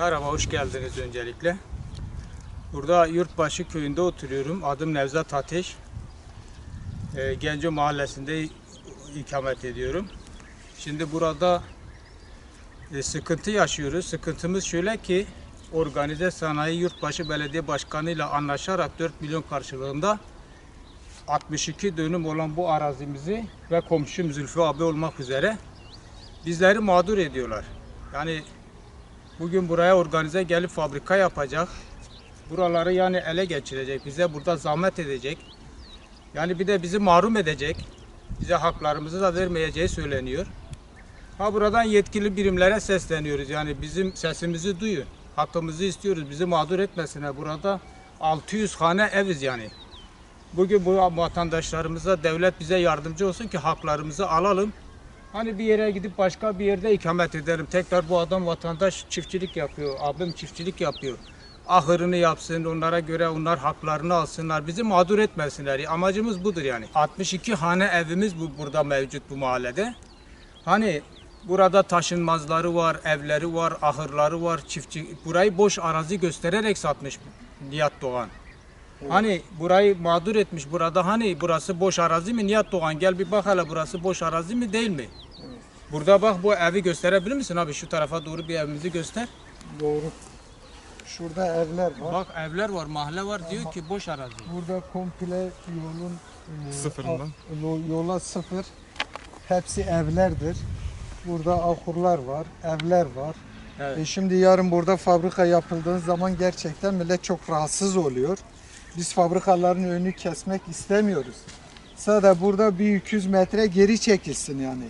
Merhaba, hoş geldiniz öncelikle. Burada Yurtbaşı köyünde oturuyorum. Adım Nevzat Ateş. Genco mahallesinde ikamet ediyorum. Şimdi burada sıkıntı yaşıyoruz. Sıkıntımız şöyle ki Organize Sanayi Yurtbaşı Belediye Başkanı ile anlaşarak 4 milyon karşılığında 62 dönüm olan bu arazimizi ve komşum Zülfü abi olmak üzere bizleri mağdur ediyorlar. Yani bugün buraya organize gelip fabrika yapacak. Buraları yani ele geçirecek. Bize burada zahmet edecek. Yani bir de bizi mahrum edecek. Bize haklarımızı da vermeyeceği söyleniyor. Buradan yetkili birimlere sesleniyoruz. Yani bizim sesimizi duyun. Hakkımızı istiyoruz. Bizi mağdur etmesinler. Burada 600 hane eviz yani. Bugün bu vatandaşlarımıza devlet bize yardımcı olsun ki haklarımızı alalım. Hani bir yere gidip başka bir yerde ikamet edelim. Tekrar bu adam vatandaş çiftçilik yapıyor. Abim çiftçilik yapıyor. Ahırını yapsın, onlara göre onlar haklarını alsınlar. Bizi mağdur etmesinler. Amacımız budur yani. 62 hane evimiz burada mevcut bu mahallede. Hani burada taşınmazları var, evleri var, ahırları var, çiftçi. Burayı boş arazi göstererek satmış Nihat Doğan. Hani burayı mağdur etmiş burada. Hani burası boş arazi mi Nihat Doğan? Gel bir bak hele, burası boş arazi mi değil mi? Burada bak, bu evi gösterebilir misin abi? Şu tarafa doğru bir evimizi göster. Doğru. Şurada evler var. Bak evler var, mahalle var, diyor ki boş arazi. Burada komple yolun Sıfırından. Yola sıfır. Hepsi evlerdir. Burada ahurlar var, evler var. Evet. Şimdi yarın burada fabrika yapıldığı zaman gerçekten millet çok rahatsız oluyor. Biz fabrikaların önünü kesmek istemiyoruz. Sadece burada bir 200 metre geri çekilsin yani.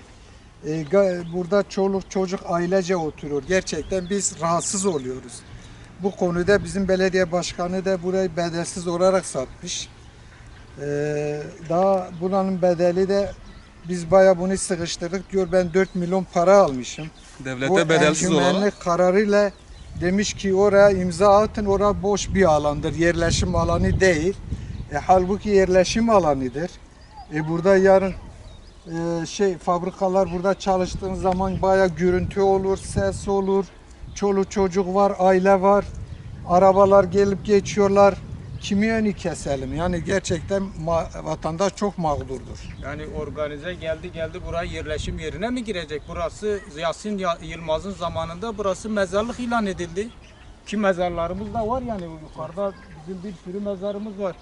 Burada çoluk çocuk ailece oturuyor. Gerçekten biz rahatsız oluyoruz. Bu konuda bizim belediye başkanı da burayı bedelsiz olarak satmış. Daha buranın bedeli de biz bayağı bunu sıkıştırdık. Diyor ben 4 milyon para almışım. Devlete bedelsiz olarak. Encümenlik kararıyla demiş ki oraya imza atın, orada boş bir alandır. Yerleşim alanı değil. Halbuki yerleşim alanıdır. Burada yarın fabrikalar burada çalıştığın zaman bayağı gürültü olur, ses olur. Çoluk çocuk var, aile var. Arabalar gelip geçiyorlar. Kimi önü keselim? Yani gerçekten vatandaş çok mağdurdur. Yani organize geldi buraya yerleşim yerine mi girecek? Burası Yasin Yılmaz'ın zamanında burası mezarlık ilan edildi. Ki mezarlarımız da var yani, yukarıda bizim bir sürü mezarımız var.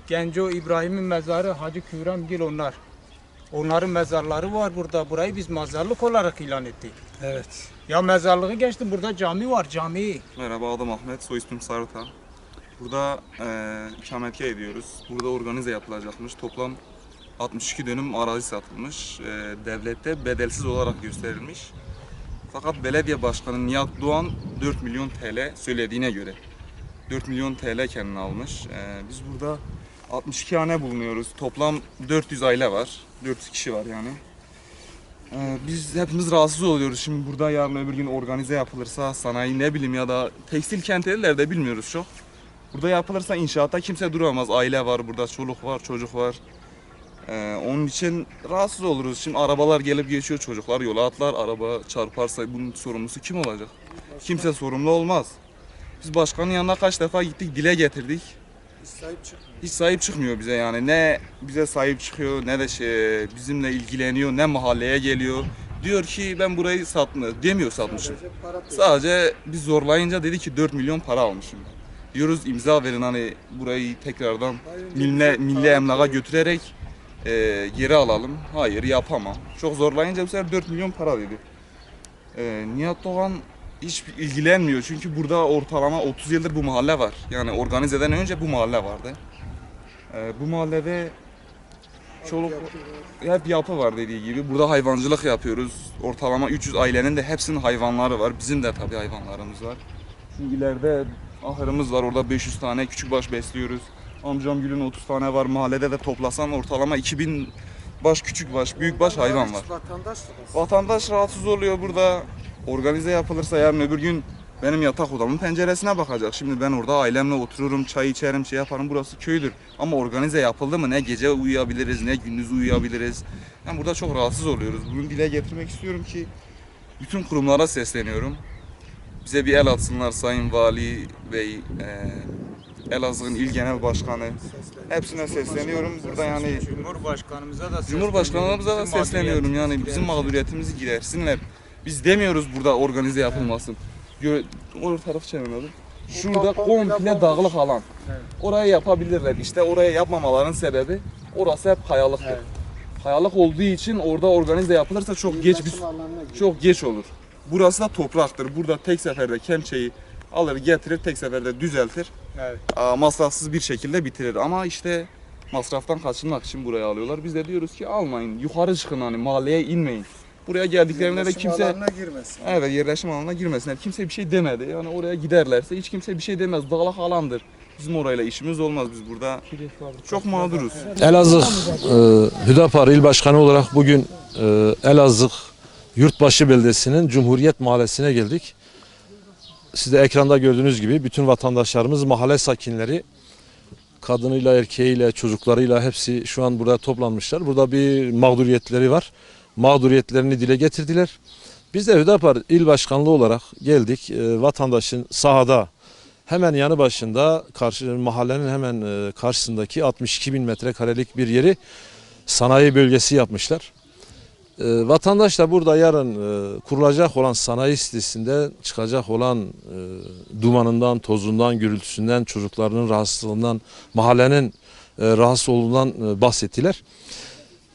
Genco İbrahim'in mezarı, Hacı Küvremgil onlar. Onların mezarları var burada. Burayı biz mezarlık olarak ilan ettik. Evet. Ya mezarlığı geçtim, burada cami var, cami. Merhaba, adım Ahmet, soy ismim Sarıta. Burada ikametgah ediyoruz. Burada organize yapılacakmış. Toplam 62 dönüm arazi satılmış. Devlette bedelsiz olarak gösterilmiş. Fakat belediye başkanı Nihat Doğan 4 milyon TL söylediğine göre 4 milyon TL kendine almış. Biz burada 62 hane bulunuyoruz. Toplam 400 aile var. 400 kişi var yani. Biz hepimiz rahatsız oluyoruz. Şimdi burada yarın öbür gün organize yapılırsa sanayi, ne bileyim, ya da tekstil kent dediler de bilmiyoruz çok. Burada yapılırsa inşaatta kimse duramaz. Aile var burada, çoluk var, çocuk var. Onun için rahatsız oluruz. Şimdi arabalar gelip geçiyor, çocuklar yola atlar, araba çarparsa bunun sorumlusu kim olacak? Kimse sorumlu olmaz. Biz başkanın yanına kaç defa gittik, dile getirdik. Hiç sahip çıkmıyor bize yani. Ne bize sahip çıkıyor, ne de bizimle ilgileniyor, ne mahalleye geliyor. Diyor ki ben burayı demiyor satmışım. Sadece biz zorlayınca dedi ki 4 milyon para almışım. Diyoruz imza verin, hani burayı tekrardan milli emlağa götürerek geri alalım. Hayır, yapamam. Çok zorlayınca bu sefer 4 milyon para dedi. Nihat Doğan hiç ilgilenmiyor çünkü burada ortalama 30 yıldır bu mahalle var. Yani organizeden önce bu mahalle vardı. Bu mahallede hep yapı var dediği gibi. Burada hayvancılık yapıyoruz. Ortalama 300 ailenin de hepsinin hayvanları var. Bizim de tabii hayvanlarımız var. Şu ileride ahırımız var. Orada 500 tane küçükbaş besliyoruz. Amcam Gül'ün 30 tane var. Mahallede de toplasan ortalama 2000 baş küçükbaş, büyükbaş hayvan var. Vatandaş rahatsız oluyor burada. Organize yapılırsa yarın öbür gün benim yatak odamın penceresine bakacak. Şimdi ben orada ailemle otururum, çay içerim, yaparım. Burası köydür. Ama organize yapıldı mı ne gece uyuyabiliriz, ne gündüz uyuyabiliriz. Yani burada çok rahatsız oluyoruz. Bunu dile getirmek istiyorum ki bütün kurumlara sesleniyorum. bize bir el atsınlar Sayın Vali Bey, Elazığ'ın İl Genel Başkanı. Hepsine sesleniyorum. Burada yani Cumhurbaşkanımıza da sesleniyorum. Yani bizim mağduriyetimizi gidersinler. Biz demiyoruz burada organize yapılmasın. O tarafı çevirelim. Şurada komple dağlık alan. Orayı yapabilirler. İşte oraya yapmamaların sebebi orası hep kayalıktır. Kayalık olduğu için orada organize yapılırsa çok geç olur. Burası da topraktır. Burada tek seferde kemçeyi alır getirir, tek seferde düzeltir. Evet. Masrafsız bir şekilde bitirir. Ama işte masraftan kaçınmak için buraya alıyorlar. Biz de diyoruz ki almayın. Yukarı çıkın, hani mahalleye inmeyin. Buraya geldiklerinde de kimse yerleşim alanına girmesinler. Kimse bir şey demedi. Yani oraya giderlerse hiç kimse bir şey demez. Dağlık alandır. Bizim orayla işimiz olmaz. Biz burada çok mağduruz. Elazığ Hüdapar İl Başkanı olarak bugün Elazığ Yurtbaşı Beldesi'nin Cumhuriyet Mahallesi'ne geldik. Siz de ekranda gördüğünüz gibi bütün vatandaşlarımız, mahalle sakinleri, kadınıyla, erkeğiyle, çocuklarıyla hepsi şu an burada toplanmışlar. Burada bir mağduriyetleri var. Mağduriyetlerini dile getirdiler. Biz de Hüdapar İl Başkanlığı olarak geldik. Vatandaşın sahada hemen yanı başında, mahallenin hemen karşısındaki 62.000 metrekarelik bir yeri sanayi bölgesi yapmışlar. Vatandaş da burada yarın kurulacak olan sanayi sitesinde çıkacak olan dumanından, tozundan, gürültüsünden, çocuklarının rahatsızlığından, mahallenin rahatsız olduğundan bahsettiler.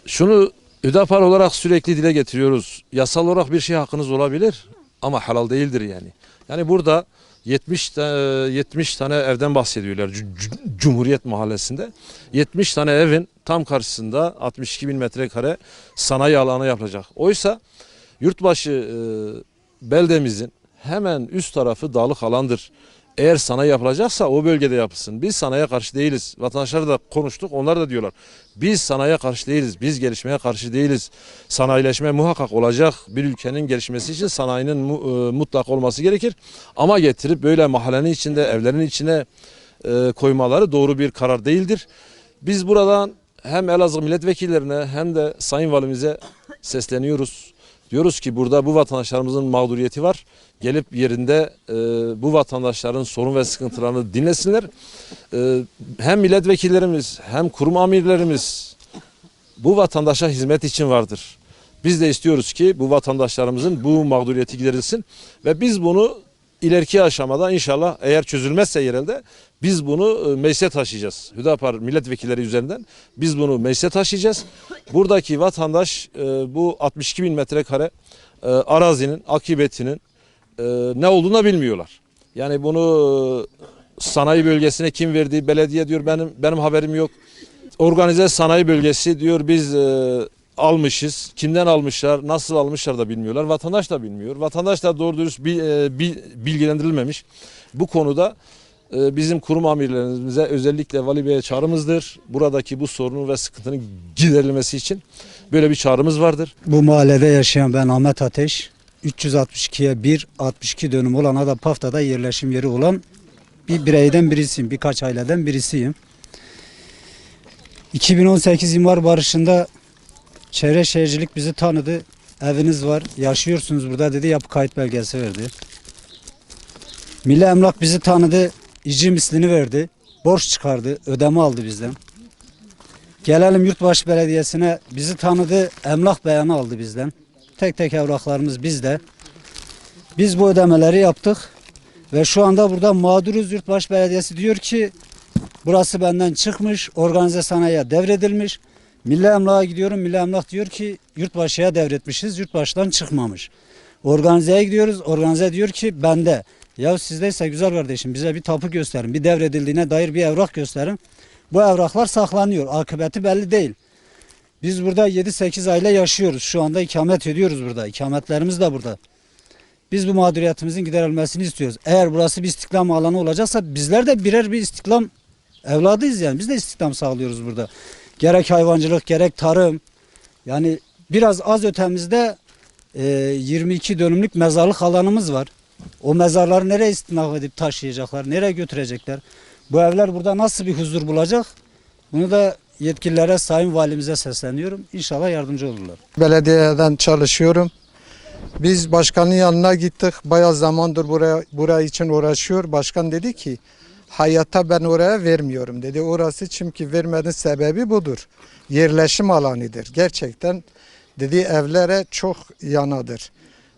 Şunu Hüdapar olarak sürekli dile getiriyoruz. Yasal olarak bir şey hakkınız olabilir ama halal değildir yani. Yani burada 70 tane evden bahsediyorlar Cumhuriyet Mahallesi'nde. 70 tane evin tam karşısında 62.000 metrekare sanayi alanı yapılacak. Oysa Yurtbaşı beldemizin hemen üst tarafı dağlık alandır. Eğer sanayi yapılacaksa o bölgede yapılsın. Biz sanayiye karşı değiliz. Vatandaşlarla da konuştuk. Onlar da diyorlar. Biz sanayiye karşı değiliz. Biz gelişmeye karşı değiliz. Sanayileşme muhakkak olacak. Bir ülkenin gelişmesi için sanayinin mutlak olması gerekir. Ama getirip böyle mahallenin içinde, evlerin içine koymaları doğru bir karar değildir. Biz buradan hem Elazığ milletvekillerine hem de Sayın Valimize sesleniyoruz. Diyoruz ki burada bu vatandaşlarımızın mağduriyeti var. Gelip yerinde bu vatandaşların sorun ve sıkıntılarını dinlesinler. Hem milletvekillerimiz hem kurum amirlerimiz bu vatandaşa hizmet için vardır. Biz de istiyoruz ki bu vatandaşlarımızın bu mağduriyeti giderilsin ve biz bunu ileriki aşamada inşallah eğer çözülmezse yerelde biz bunu meclise taşıyacağız. Hüdapar milletvekilleri üzerinden biz bunu meclise taşıyacağız. Buradaki vatandaş bu 62.000 metrekare arazinin akıbetinin ne olduğunu bilmiyorlar. Yani bunu sanayi bölgesine kim verdi? Belediye diyor benim haberim yok. Organize sanayi bölgesi diyor biz almışız. Kimden almışlar, nasıl almışlar da bilmiyorlar. Vatandaş da bilmiyor. Vatandaş da doğru dürüst bilgilendirilmemiş. Bu konuda bizim kurum amirlerimize özellikle Vali Bey'e çağrımızdır. Buradaki bu sorunun ve sıkıntının giderilmesi için böyle bir çağrımız vardır. Bu mahallede yaşayan ben Ahmet Ateş. 362'ye 1, 62 dönüm olan Adapafta'da yerleşim yeri olan bir bireyden birisiyim. Birkaç aileden birisiyim. 2018 İmar Barışı'nda Çevre Şehircilik bizi tanıdı. Eviniz var, yaşıyorsunuz burada dedi, yapı kayıt belgesi verdi. Milli Emlak bizi tanıdı, icra mislini verdi. Borç çıkardı, ödeme aldı bizden. Gelelim Yurtbaşı Belediyesi'ne, bizi tanıdı, emlak beyanı aldı bizden. Tek tek evraklarımız bizde. Biz bu ödemeleri yaptık ve şu anda burada mağduruz. Yurtbaşı Belediyesi diyor ki burası benden çıkmış, organize sanayiye devredilmiş. Milli Emlak'a gidiyorum, Milli Emlak diyor ki Yurtbaşı'ya devretmişiz, Yurtbaşı'dan çıkmamış. Organize'ye gidiyoruz, organize diyor ki bende. Ya sizdeyse güzel kardeşim bize bir tapu gösterin, bir devredildiğine dair bir evrak gösterin. Bu evraklar saklanıyor, akıbeti belli değil. Biz burada 7-8 aile yaşıyoruz. Şu anda ikamet ediyoruz burada. İkametlerimiz de burada. Biz bu mağduriyetimizin giderilmesini istiyoruz. Eğer burası bir istihdam alanı olacaksa bizler de birer bir istihdam evladıyız yani. Biz de istihdam sağlıyoruz burada. Gerek hayvancılık gerek tarım. Yani biraz az ötemizde 22 dönümlük mezarlık alanımız var. O mezarları nereye istinaf edip taşıyacaklar? Nereye götürecekler? Bu evler burada nasıl bir huzur bulacak? Bunu da yetkililere, Sayın Valimize sesleniyorum. İnşallah yardımcı olurlar. Belediyeden çalışıyorum. Biz başkanın yanına gittik. Bayağı zamandır buraya için uğraşıyor. Başkan dedi ki hayatta ben oraya vermiyorum dedi. Orası çünkü vermenin sebebi budur. Yerleşim alanıdır. Gerçekten dedi evlere çok yanadır.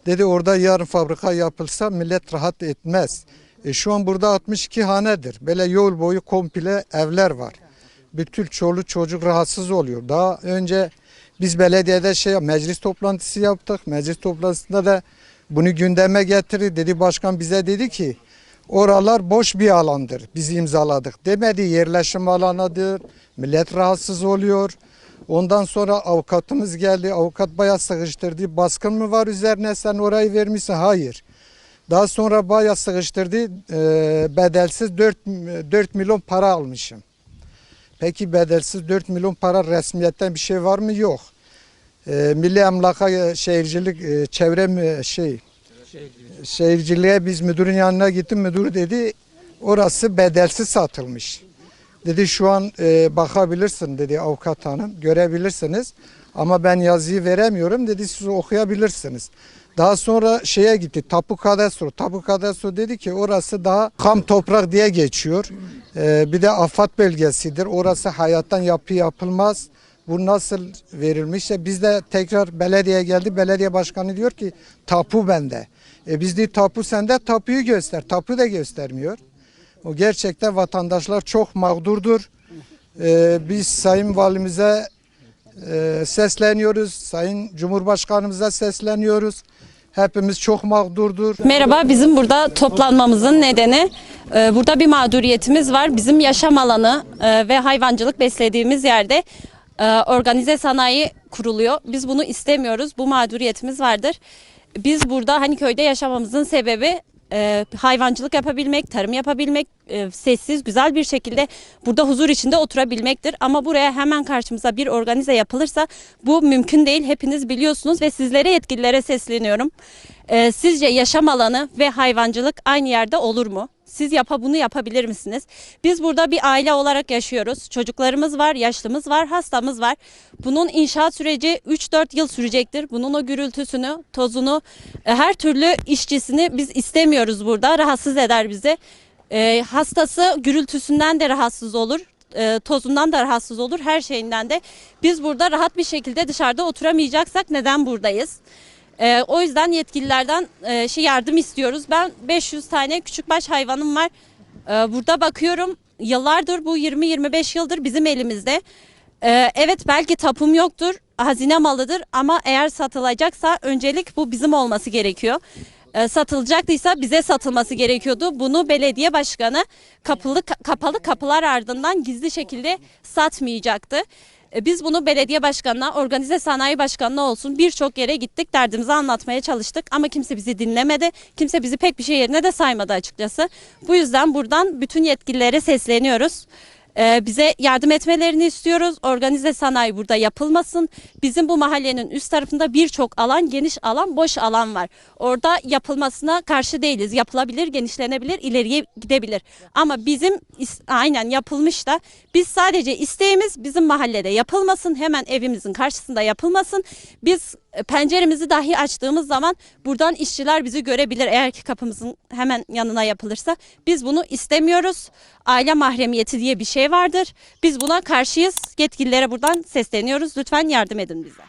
Dedi orada yarın fabrika yapılsa millet rahat etmez. Şu an burada 62 hanedir. Böyle yol boyu komple evler var. Bütün çoluk çocuk rahatsız oluyor. Daha önce biz belediyede meclis toplantısı yaptık. Meclis toplantısında da bunu gündeme getirdi. Dedi başkan bize dedi ki oralar boş bir alandır. Biz imzaladık. Demedi yerleşim alanıdır. Millet rahatsız oluyor. Ondan sonra avukatımız geldi. Avukat bayağı sıkıştırdı. Baskın mı var üzerine sen orayı vermişsin? Hayır. Daha sonra bayağı sıkıştırdı. Bedelsiz 4 milyon para almışım. Peki bedelsiz 4 milyon para resmiyetten bir şey var mı? Yok. Milli Emlaka Şehircilik Şehirciliğe biz müdürün yanına gittim. Müdür dedi orası bedelsiz satılmış. Dedi şu an bakabilirsin dedi avukat hanım, görebilirsiniz. Ama ben yazıyı veremiyorum dedi, siz okuyabilirsiniz. Daha sonra şeye gitti, Tapu Kadastro. Tapu Kadastro dedi ki orası daha ham toprak diye geçiyor. Bir de afat bölgesidir. Orası hayattan yapı yapılmaz. Bu nasıl verilmişse biz de tekrar belediyeye geldi. Belediye başkanı diyor ki tapu bende. Biz de tapu sende, tapuyu göster. Tapu da göstermiyor. O gerçekten vatandaşlar çok mağdurdur. Biz Sayın Valimize sesleniyoruz. Sayın Cumhurbaşkanımıza sesleniyoruz. Hepimiz çok mağdurdur. Merhaba, bizim burada toplanmamızın nedeni burada bir mağduriyetimiz var. Bizim yaşam alanı ve hayvancılık beslediğimiz yerde organize sanayi kuruluyor. Biz bunu istemiyoruz. Bu mağduriyetimiz vardır. Biz burada hani köyde yaşamamızın sebebi hayvancılık yapabilmek, tarım yapabilmek, sessiz, güzel bir şekilde burada huzur içinde oturabilmektir. Ama buraya hemen karşımıza bir organize yapılırsa bu mümkün değil. Hepiniz biliyorsunuz ve sizlere, yetkililere sesleniyorum. Sizce yaşam alanı ve hayvancılık aynı yerde olur mu? Siz bunu yapabilir misiniz? Biz burada bir aile olarak yaşıyoruz. Çocuklarımız var, yaşlımız var, hastamız var. Bunun inşaat süreci 3-4 yıl sürecektir. Bunun o gürültüsünü, tozunu, her türlü işçisini biz istemiyoruz burada. Rahatsız eder bizi. Hastası gürültüsünden de rahatsız olur. Tozundan da rahatsız olur, her şeyinden de. Biz burada rahat bir şekilde dışarıda oturamayacaksak neden buradayız? O yüzden yetkililerden yardım istiyoruz. Ben 500 tane küçükbaş hayvanım var. Burada bakıyorum yıllardır, bu 20-25 yıldır bizim elimizde. Evet, belki tapum yoktur, hazine malıdır ama eğer satılacaksa öncelik bu bizim olması gerekiyor. Satılacaktıysa bize satılması gerekiyordu. Bunu belediye başkanı kapalı kapılar ardından gizli şekilde satmayacaktı. Biz bunu belediye başkanına, organize sanayi başkanına olsun birçok yere gittik, derdimizi anlatmaya çalıştık ama kimse bizi dinlemedi. Kimse bizi pek bir şey yerine de saymadı açıkçası. Bu yüzden buradan bütün yetkililere sesleniyoruz. Bize yardım etmelerini istiyoruz. Organize sanayi burada yapılmasın. Bizim bu mahallenin üst tarafında birçok alan, geniş alan, boş alan var. Orada yapılmasına karşı değiliz. Yapılabilir, genişlenebilir, ileriye gidebilir. Ama bizim aynen yapılmış da biz sadece isteğimiz bizim mahallede yapılmasın. Hemen evimizin karşısında yapılmasın. Biz penceremizi dahi açtığımız zaman buradan işçiler bizi görebilir eğer ki kapımızın hemen yanına yapılırsa. Biz bunu istemiyoruz. Aile mahremiyeti diye bir şey vardır. Biz buna karşıyız. Yetkililere buradan sesleniyoruz. Lütfen yardım edin bize.